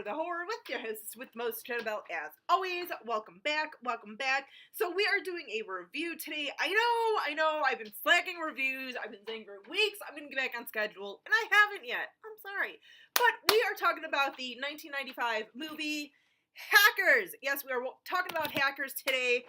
for the Horror with your hosts with most Annabelle as always. Welcome back. So we are doing a review today. I know, I've been slacking reviews. I've been saying for weeks I'm going to get back on schedule, and I haven't yet. I'm sorry. But we are talking about the 1995 movie Hackers. Yes, we are talking about Hackers today.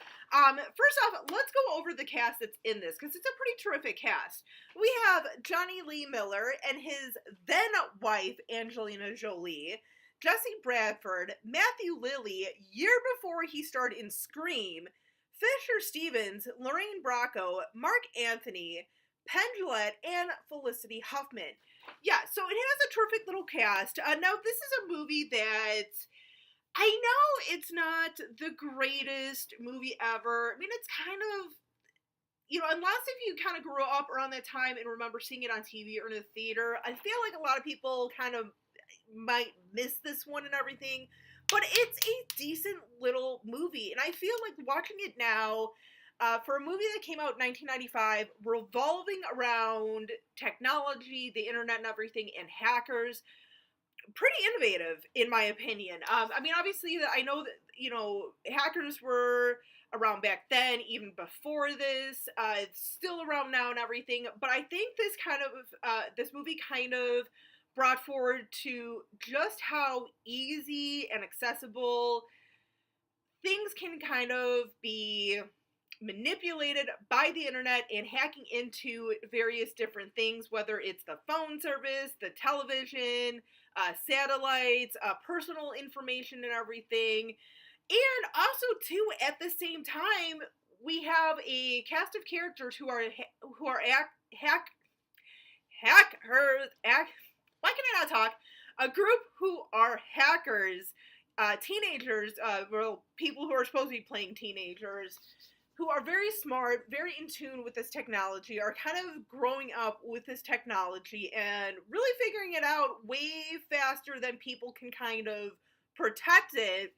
First off, let's go over the cast that's in this, because it's a pretty terrific cast. We have Johnny Lee Miller and his then wife, Angelina Jolie, Jesse Bradford, Matthew Lilley, year before he starred in Scream, Fisher Stevens, Lorraine Bracco, Mark Anthony, Penn Jillette, and Felicity Huffman. Yeah, so it has a terrific little cast. Now, this is a movie that I know it's not the greatest movie ever. I mean, it's kind of, unless if you kind of grew up around that time and remember seeing it on TV or in a theater, I feel like a lot of people kind of might miss this one and everything. But it's a decent little movie, and I feel like watching it now, for a movie that came out in 1995, revolving around technology, the internet and everything, and hackers, pretty innovative, in my opinion. I mean, obviously, I know that, hackers were around back then, even before this. It's still around now and everything, but I think this movie kind of brought forward to just how easy and accessible things can kind of be manipulated by the internet and hacking into various different things, whether it's the phone service, the television, satellites, personal information and everything. And also, too, at the same time, we have a cast of characters who are why can I not talk? A group who are hackers, teenagers, people who are supposed to be playing teenagers, who are very smart, very in tune with this technology, are kind of growing up with this technology and really figuring it out way faster than people can kind of protect it,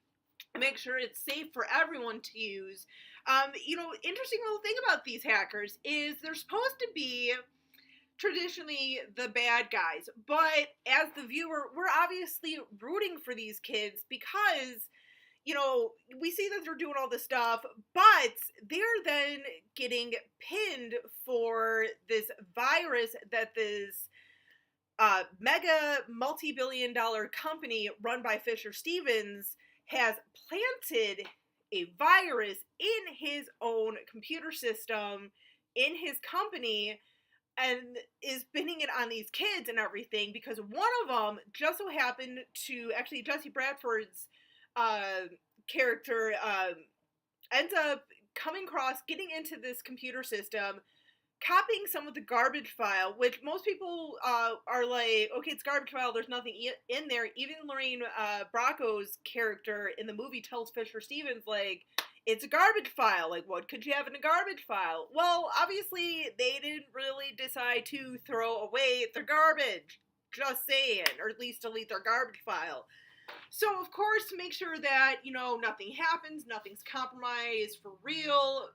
make sure it's safe for everyone to use. Interesting little thing about these hackers is they're supposed to be traditionally the bad guys, but as the viewer, we're obviously rooting for these kids because we see that they're doing all this stuff, but they're then getting pinned for this virus that this mega multi-billion-dollar company run by Fisher Stevens has planted a virus in his own computer system, in his company, and is pinning it on these kids and everything, because one of them just so happened to, actually, Jesse Bradford's character ends up coming across, getting into this computer system, copying some of the garbage file, which most people are like, okay, it's garbage file, there's nothing in there. Even Lorraine Bracco's character in the movie tells Fisher Stevens, like, it's a garbage file. Like, what could you have in a garbage file? Well, obviously, they didn't really decide to throw away their garbage. Just saying. Or at least delete their garbage file. So, of course, to make sure that, nothing happens, nothing's compromised for real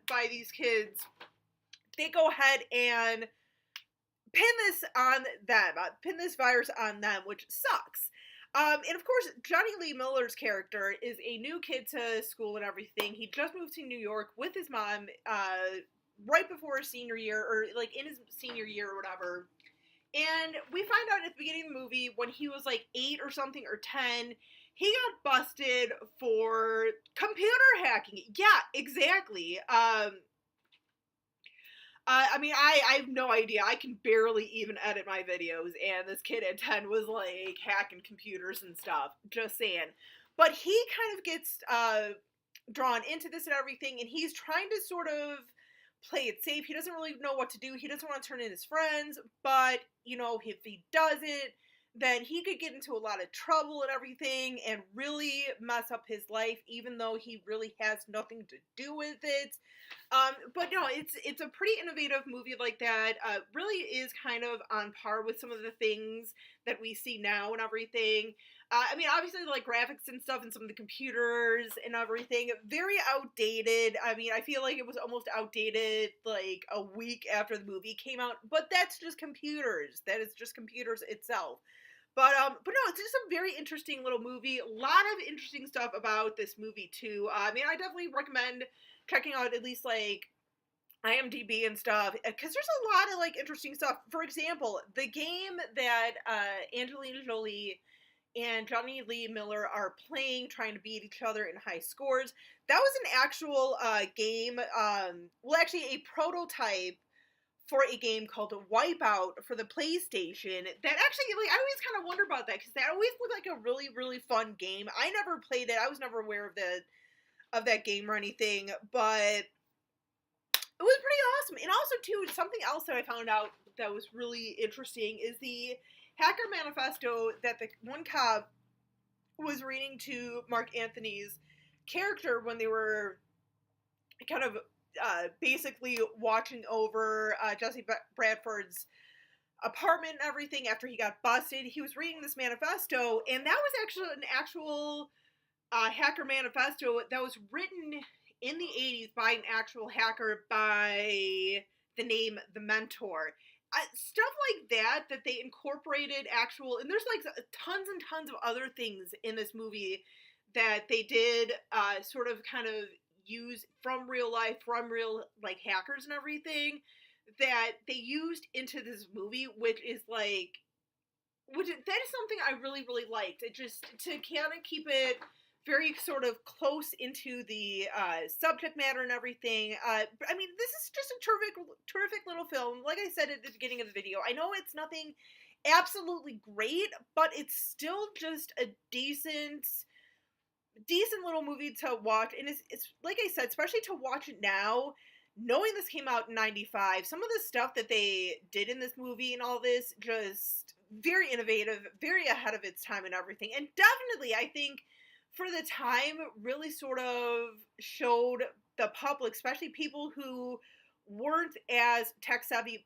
by these kids, they go ahead and pin this virus on them, which sucks. And of course, Johnny Lee Miller's character is a new kid to school and everything. He just moved to New York with his mom right before his senior year, or like in his senior year or whatever. And we find out at the beginning of the movie, when he was like 8 or something, or 10, he got busted for computer hacking. Yeah, exactly. I mean, I have no idea. I can barely even edit my videos, and this kid at 10 was, like, hacking computers and stuff. Just saying. But he kind of gets drawn into this and everything, and he's trying to sort of play it safe. He doesn't really know what to do. He doesn't want to turn in his friends, but, if he doesn't, then he could get into a lot of trouble and everything and really mess up his life, even though he really has nothing to do with it. But no, it's a pretty innovative movie like that. Really is kind of on par with some of the things that we see now and everything. I mean, obviously, like, graphics and stuff and some of the computers and everything, very outdated. I mean, I feel like it was almost outdated, like, a week after the movie came out. But that's just computers. That is just computers itself. But no, it's just a very interesting little movie. A lot of interesting stuff about this movie too. I mean, I definitely recommend checking out at least like IMDb and stuff, because there's a lot of like interesting stuff. For example, the game that Angelina Jolie and Johnny Lee Miller are playing, trying to beat each other in high scores. That was an actual game. Well, actually, a prototype for a game called Wipeout for the PlayStation. That actually, like, I always kind of wonder about that because that always looked like a really, really fun game. I never played it. I was never aware of that game or anything, but it was pretty awesome. And also, too, something else that I found out that was really interesting is the hacker manifesto that the one cop was reading to Mark Anthony's character when they were kind of basically watching over Jesse Bradford's apartment and everything after he got busted. He was reading this manifesto, and that was actually an actual hacker manifesto that was written in the 80s by an actual hacker by the name The Mentor. Stuff like that they incorporated actual, and there's like tons and tons of other things in this movie that they did sort of kind of use from real life, from real like hackers and everything that they used into this movie, that is something I really, really liked. It just, to kind of keep it very sort of close into the subject matter and everything. I mean, this is just a terrific little film. Like I said at the beginning of the video, I know it's nothing absolutely great, but it's still just a decent little movie to watch. And it's like I said, especially to watch it now, knowing this came out in 95, some of the stuff that they did in this movie and all this, just very innovative, very ahead of its time and everything. And definitely, I think, for the time, really sort of showed the public, especially people who weren't as tech savvy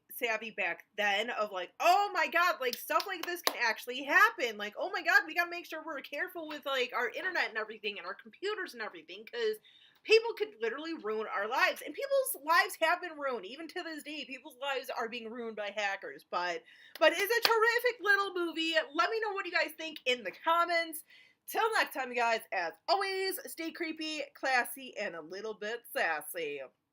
back then, of like, oh my god, like stuff like this can actually happen. Like, oh my god, we gotta make sure we're careful with like our internet and everything and our computers and everything, because people could literally ruin our lives. And people's lives have been ruined. Even to this day, people's lives are being ruined by hackers. But it's a terrific little movie. Let me know what you guys think in the comments. Till next time, you guys, as always, stay creepy, classy, and a little bit sassy.